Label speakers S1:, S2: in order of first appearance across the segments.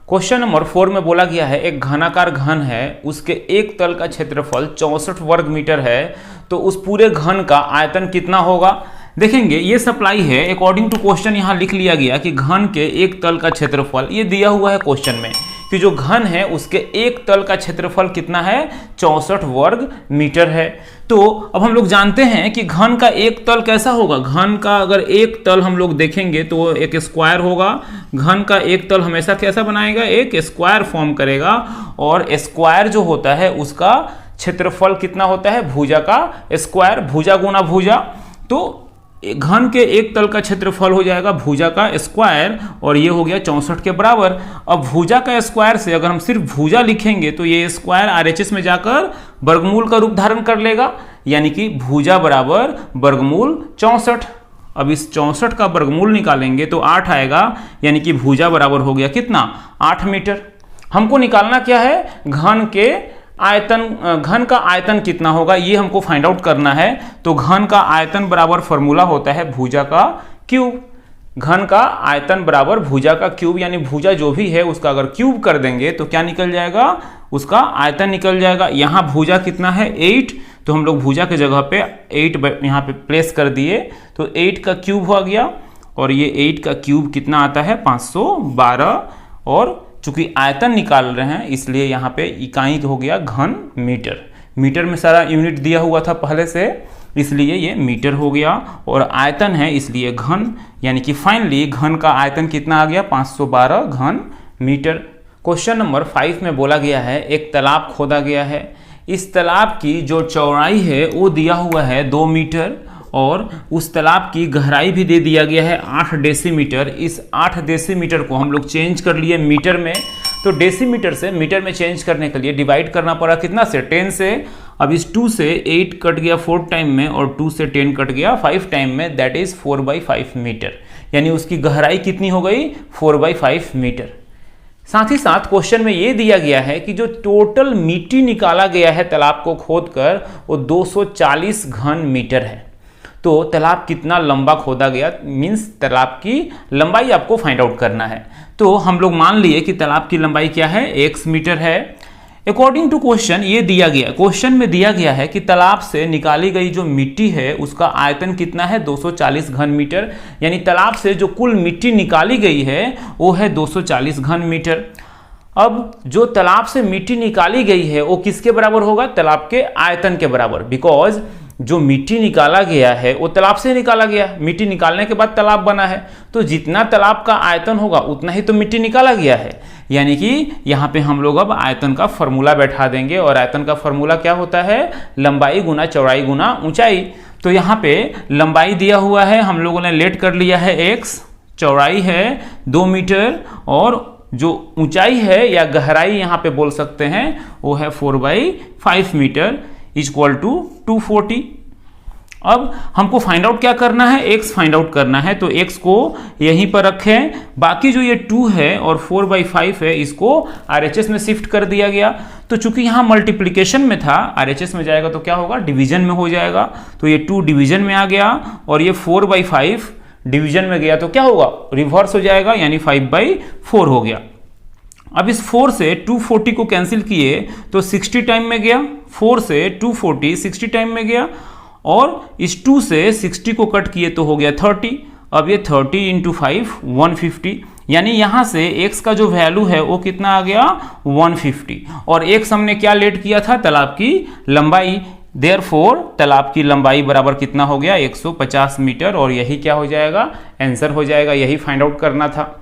S1: Question number 4 में बोला गया है एक घनाकार घन है, उसके एक तल का क्षेत्रफल 64 वर्ग मीटर है, तो उस पूरे घन का आयतन कितना होगा। देखेंगे ये सप्लाई है, अकॉर्डिंग टू क्वेश्चन यहाँ लिख लिया गया कि घन के एक तल का क्षेत्रफल, ये दिया हुआ है क्वेश्चन में कि जो घन है उसके एक तल का क्षेत्रफल कितना है, 64 वर्ग मीटर है। तो अब हम लोग जानते हैं कि घन का एक तल कैसा होगा। घन का अगर एक तल हम लोग देखेंगे तो एक स्क्वायर होगा। घन का एक तल हमेशा कैसा बनाएगा, एक स्क्वायर फॉर्म करेगा, और स्क्वायर जो होता है उसका क्षेत्रफल कितना होता है, भुजा का स्क्वायर, भुजा गुना भुजा। तो घन के एक तल का क्षेत्रफल हो जाएगा भुजा का स्क्वायर, और ये हो गया 64 के बराबर। अब भुजा का स्क्वायर से अगर हम सिर्फ भुजा लिखेंगे तो ये स्क्वायर आरएचएस में जाकर वर्गमूल का रूप धारण कर लेगा, यानी कि भुजा बराबर वर्गमूल 64। अब इस 64 का वर्गमूल निकालेंगे तो 8 आएगा, यानी कि भुजा बराबर हो गया कितना, 8 मीटर। हमको निकालना क्या है, घन के आयतन, घन का आयतन कितना होगा ये हमको फाइंड आउट करना है। तो घन का आयतन बराबर फॉर्मूला होता है भुजा का क्यूब। घन का आयतन बराबर भुजा का क्यूब, यानी भुजा जो भी है उसका अगर क्यूब कर देंगे तो क्या निकल जाएगा, उसका आयतन निकल जाएगा। यहाँ भुजा कितना है, 8, तो हम लोग भुजा के जगह पे 8 यहाँ पे प्लेस कर दिए, तो 8 का क्यूब हो गया, और ये 8 का क्यूब कितना आता है, 512। और चूंकि आयतन निकाल रहे हैं इसलिए यहाँ पे इकाई हो गया घन मीटर। मीटर में सारा यूनिट दिया हुआ था पहले से, इसलिए ये मीटर हो गया, और आयतन है इसलिए घन, यानी कि फाइनली घन का आयतन कितना आ गया, 512 घन मीटर। क्वेश्चन नंबर 5 में बोला गया है एक तालाब खोदा गया है। इस तालाब की जो चौड़ाई है वो दिया हुआ है 2 मीटर, और उस तालाब की गहराई भी दे दिया गया है 8 डेसीमीटर। इस 8 डेसीमीटर को हम लोग चेंज कर लिए मीटर में, तो डेसीमीटर से मीटर में चेंज करने के लिए डिवाइड करना पड़ा कितना से, 10 से। अब इस 2 से 8 कट गया 4 टाइम में, और 2 से 10 कट गया 5 टाइम में, दैट इज 4/5 मीटर, यानी उसकी गहराई कितनी हो गई, 4/5 मीटर। साथ ही साथ क्वेश्चन में ये दिया गया है कि जो टोटल मिट्टी निकाला गया है तालाब को खोदकर वो 240 घन मीटर है। तो तालाब कितना लंबा खोदा गया, मीन्स तालाब की लंबाई आपको फाइंड आउट करना है। तो हम लोग मान लिए कि तालाब की लंबाई क्या है, x मीटर है। अकॉर्डिंग टू क्वेश्चन ये दिया गया, क्वेश्चन में दिया गया है कि तालाब से निकाली गई जो मिट्टी है उसका आयतन कितना है, 240 घन मीटर, यानी तालाब से जो कुल मिट्टी निकाली गई है वो है 240 घन मीटर। अब जो तालाब से मिट्टी निकाली गई है वो किसके बराबर होगा, तालाब के आयतन के बराबर, बिकॉज जो मिट्टी निकाला गया है वो तालाब से निकाला गया, मिट्टी निकालने के बाद तालाब बना है, तो जितना तालाब का आयतन होगा उतना ही तो मिट्टी निकाला गया है। यानी कि यहाँ पे हम लोग अब आयतन का फॉर्मूला बैठा देंगे, और आयतन का फॉर्मूला क्या होता है, लंबाई गुना चौड़ाई गुना ऊंचाई। तो यहाँ पे लंबाई दिया हुआ है, हम लोगों ने लेट कर लिया है x, चौड़ाई है 2 मीटर, और जो ऊंचाई है या गहराई यहाँ पे बोल सकते हैं वो है 4/5 मीटर इक्वल टू 240। अब हमको फाइंड आउट क्या करना है, x फाइंड आउट करना है, तो x को यहीं पर रखें, बाकी जो ये 2 है और 4/5 है इसको RHS में शिफ्ट कर दिया गया। तो चूंकि यहाँ मल्टीप्लिकेशन में था, RHS में जाएगा तो क्या होगा, डिवीजन में हो जाएगा, तो ये 2 डिवीजन में आ गया, और ये 4/5 डिवीजन में गया तो क्या होगा, रिवर्स हो जाएगा, यानी 5/4 हो गया। अब इस 4 से 240 को कैंसिल किए तो 60 टाइम में गया, 4 से 240 60 टाइम में गया, और इस 2 से 60 को कट किए तो हो गया 30। अब ये 30 × 5 150, यानी यहाँ से x का जो वैल्यू है वो कितना आ गया, 150, और x हमने क्या लेट किया था, तालाब की लंबाई। देयरफॉर तालाब की लंबाई बराबर कितना हो गया, 150 मीटर, और यही क्या हो जाएगा, आंसर हो जाएगा, यही फाइंड आउट करना था।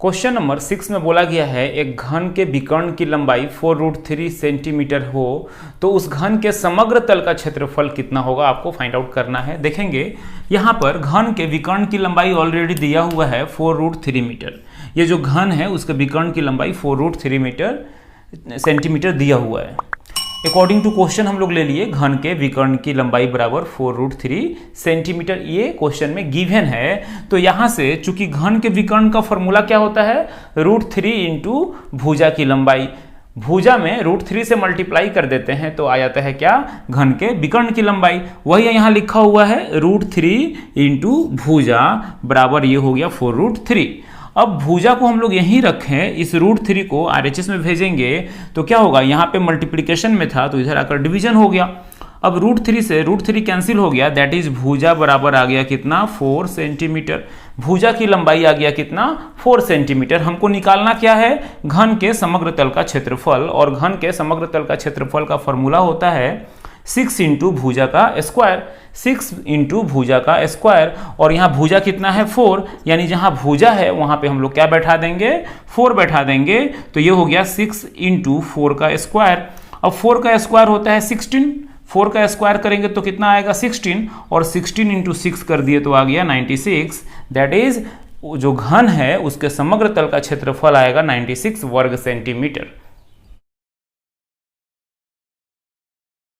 S1: क्वेश्चन नंबर 6 में बोला गया है एक घन के विकर्ण की लंबाई 4√3 सेंटीमीटर हो तो उस घन के समग्र तल का क्षेत्रफल कितना होगा, आपको फाइंड आउट करना है। देखेंगे यहाँ पर घन के विकर्ण की लंबाई ऑलरेडी दिया हुआ है 4√3 मीटर। ये जो घन है उसके विकर्ण की लंबाई 4√3 सेंटीमीटर दिया हुआ है। अकॉर्डिंग टू क्वेश्चन हम लोग ले लिए घन के विकर्ण की लंबाई बराबर 4√3 सेंटीमीटर, ये क्वेश्चन में गिवन है। तो यहाँ से चूंकि घन के विकर्ण का फॉर्मूला क्या होता है, √3 × भुजा की लंबाई, भुजा में √3 से मल्टीप्लाई कर देते हैं तो आ जाता है क्या, घन के विकर्ण की लंबाई। वही यहाँ लिखा हुआ है √3 × भुजा बराबर ये हो गया 4√3। अब भुजा को हम लोग यहीं रखें, इस √3 को RHS में भेजेंगे तो क्या होगा, यहाँ पे मल्टीप्लिकेशन में था तो इधर आकर डिवीजन हो गया। अब √3 से √3 कैंसिल हो गया, दैट इज भुजा बराबर आ गया कितना, 4 सेंटीमीटर। भुजा की लंबाई आ गया कितना, 4 सेंटीमीटर। हमको निकालना क्या है, घन के समग्र तल का क्षेत्रफल, और घन के समग्र तल का क्षेत्रफल का फॉर्मूला होता है 6 इंटू भुजा का स्क्वायर, 6 इंटू भुजा का स्क्वायर। और यहाँ भुजा कितना है, 4, यानी जहाँ भुजा है वहाँ पे हम लोग क्या बैठा देंगे, 4 बैठा देंगे। तो ये हो गया 6 इंटू 4 का स्क्वायर। अब 4 का स्क्वायर होता है 16, 4 का स्क्वायर करेंगे तो कितना आएगा 16, और 16 इंटू 6 कर दिए तो आ गया 96। दैट इज जो घन है उसके समग्र तल का क्षेत्रफल आएगा 96 वर्ग सेंटीमीटर।